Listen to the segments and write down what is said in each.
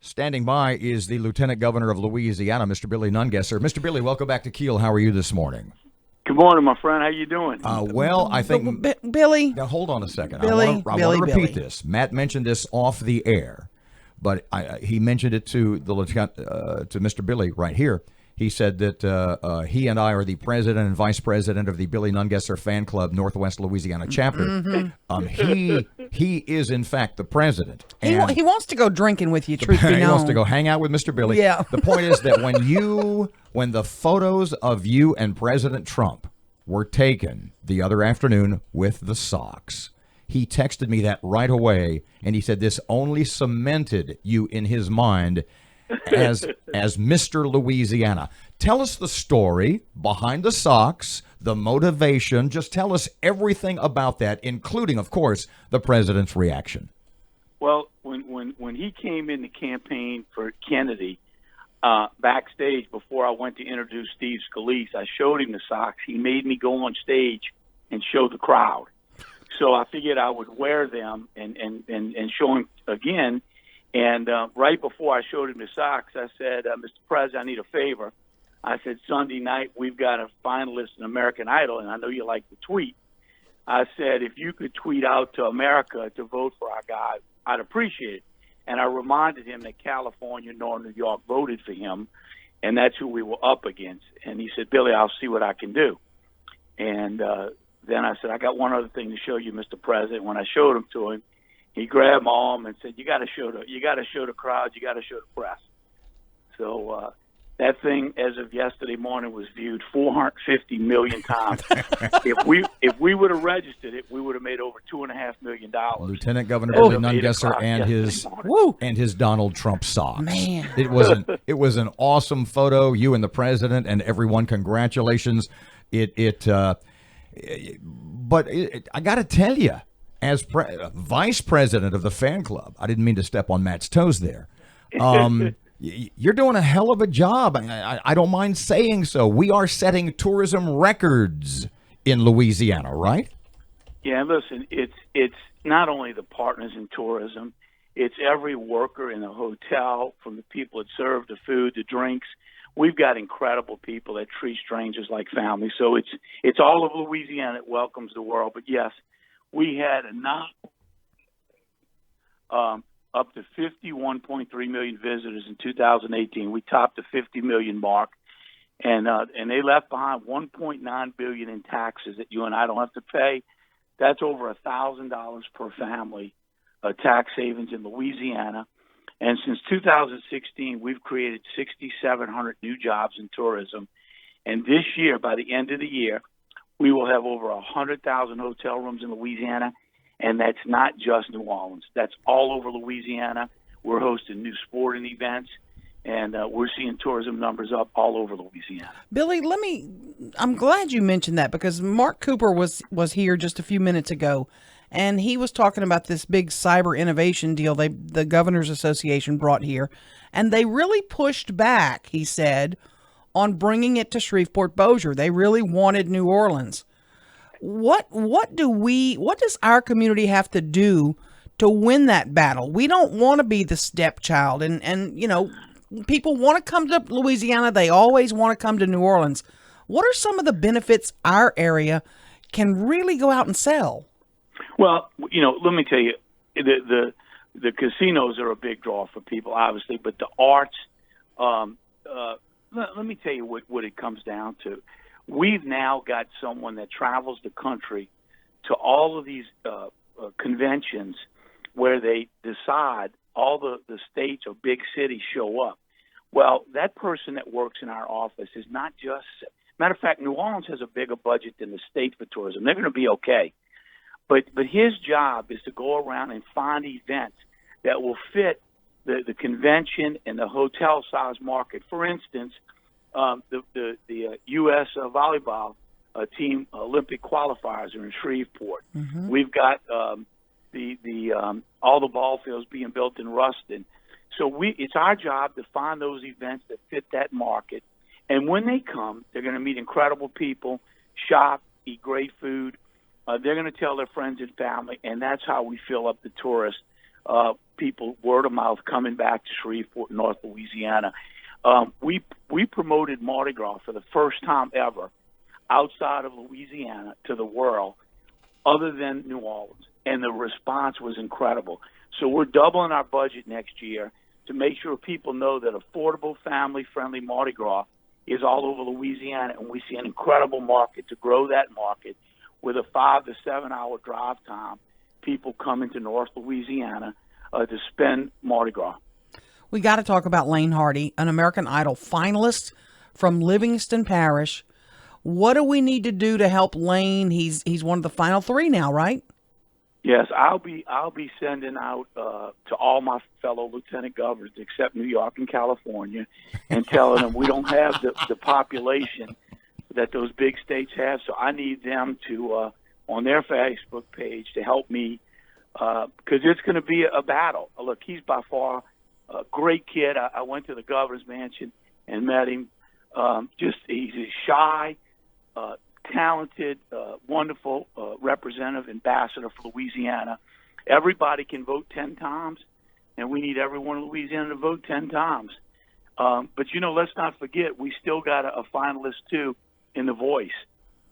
Standing by is the Lieutenant Governor of Louisiana, Mr. Billy Nungesser. Mr. Billy, welcome back to Kiel. How are you this morning? Good morning, my friend. How you doing? Well, I think Billy. Now, hold on a second. Billy, I want to repeat this. Matt mentioned this off the air, but he mentioned it to the lieutenant, to Mr. Billy right here. He said that he and I are the president and vice president of the Billy Nungesser Fan Club Northwest Louisiana chapter. Mm-hmm. He is in fact the president. He wants to go drinking with you. Truth be known, he wants to go hang out with Mr. Billy. Yeah. The point is that when the photos of you and President Trump were taken the other afternoon with the Sox, he texted me that right away, and he said this only cemented you in his mind as Mr. Louisiana. Tell us the story behind the Sox, the motivation. Just tell us everything about that, including, of course, the president's reaction. Well, when he came in the campaign for Kennedy, backstage before I went to introduce Steve Scalise, I showed him the Sox. He made me go on stage and show the crowd. So I figured I would wear them and show him again. And right before I showed him the Sox, I said, Mr. President, I need a favor. I said, Sunday night, we've got a finalist in American Idol, and I know you like to tweet. I said, if you could tweet out to America to vote for our guy, I'd appreciate it. And I reminded him that California nor New York voted for him, and that's who we were up against. And he said, Billy, I'll see what I can do. And then I said, I got one other thing to show you, Mr. President. When I showed him to him, he grabbed my arm and said, "You got to show the crowd. You got to show the press." So that thing, as of yesterday morning, was viewed 450 million times. if we would have registered it, we would have made over $2.5 million. Lieutenant Governor Billy Nungesser and his Donald Trump socks. Man, it was an awesome photo. You and the president and everyone. Congratulations. But I got to tell you, as vice president of the fan club, I didn't mean to step on Matt's toes there. You're doing a hell of a job. I don't mind saying so. We are setting tourism records in Louisiana, right? Yeah, listen, it's not only the partners in tourism, it's every worker in the hotel, from the people that serve the food, the drinks. We've got incredible people that treat strangers like family. So it's all of Louisiana that welcomes the world. But yes, we had up to 51.3 million visitors in 2018. We topped the 50 million mark, and they left behind 1.9 billion in taxes that you and I don't have to pay. That's over $1,000 per family, tax savings in Louisiana. And since 2016, we've created 6,700 new jobs in tourism. And this year, by the end of the year, we will have over 100,000 hotel rooms in Louisiana. And that's not just New Orleans. That's all over Louisiana. We're hosting new sporting events, and we're seeing tourism numbers up all over Louisiana. Billy, I'm glad you mentioned that, because Mark Cooper was here just a few minutes ago, and he was talking about this big cyber innovation deal the Governors Association brought here, and they really pushed back, he said, on bringing it to Shreveport-Bossier. They really wanted New Orleans. What does our community have to do to win that battle? We don't want to be the stepchild, and you know, people want to come to Louisiana. They always want to come to New Orleans. What are some of the benefits our area can really go out and sell? Well, you know, let me tell you, the casinos are a big draw for people, obviously, but the arts. Let me tell you what it comes down to. We've now got someone that travels the country to all of these conventions where they decide all the states or big cities show up. Well, that person that works in our office is not just – matter of fact, New Orleans has a bigger budget than the state for tourism. They're going to be okay. But his job is to go around and find events that will fit the convention and the hotel size market. For instance – the U.S. volleyball team Olympic qualifiers are in Shreveport. Mm-hmm. We've got all the ball fields being built in Ruston. So it's our job to find those events that fit that market. And when they come, they're going to meet incredible people, shop, eat great food. They're going to tell their friends and family, and that's how we fill up the tourists. people word of mouth coming back to Shreveport, North Louisiana. We promoted Mardi Gras for the first time ever outside of Louisiana to the world, other than New Orleans, and the response was incredible. So we're doubling our budget next year to make sure people know that affordable, family-friendly Mardi Gras is all over Louisiana, and we see an incredible market to grow that market with a 5 to 7 hour drive time. People coming to North Louisiana to spend Mardi Gras. We got to talk about Lane Hardy, an American Idol finalist from Livingston Parish. What do we need to do to help Lane? He's one of the final 3 now, right? Yes, I'll be sending out to all my fellow lieutenant governors, except New York and California, and telling them we don't have the population that those big states have. So I need them to on their Facebook page to help me because it's going to be a battle. Look, he's by far a great kid. I went to the governor's mansion and met him. He's a shy, talented, wonderful representative, ambassador for Louisiana. Everybody can vote 10 times, and we need everyone in Louisiana to vote 10 times. But, let's not forget, we still got a finalist, too, in The Voice.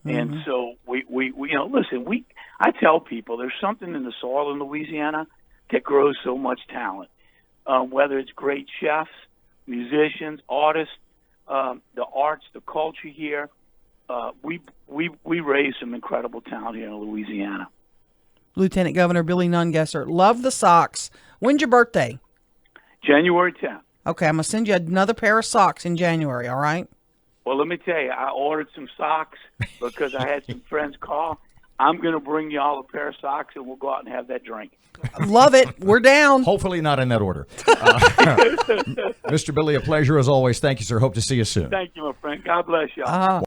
Mm-hmm. And so listen, I tell people there's something in the soil in Louisiana that grows so much talent, whether it's great chefs, musicians, artists, the arts, the culture here. We raise some incredible talent here in Louisiana. Lieutenant Governor Billy Nungesser, love the socks. When's your birthday? January 10th. Okay, I'm going to send you another pair of socks in January, all right? Well, let me tell you, I ordered some socks because I had some friends call. I'm going to bring you all a pair of socks, and we'll go out and have that drink. Love it. We're down. Hopefully not in that order. Mr. Billy, a pleasure as always. Thank you, sir. Hope to see you soon. Thank you, my friend. God bless y'all.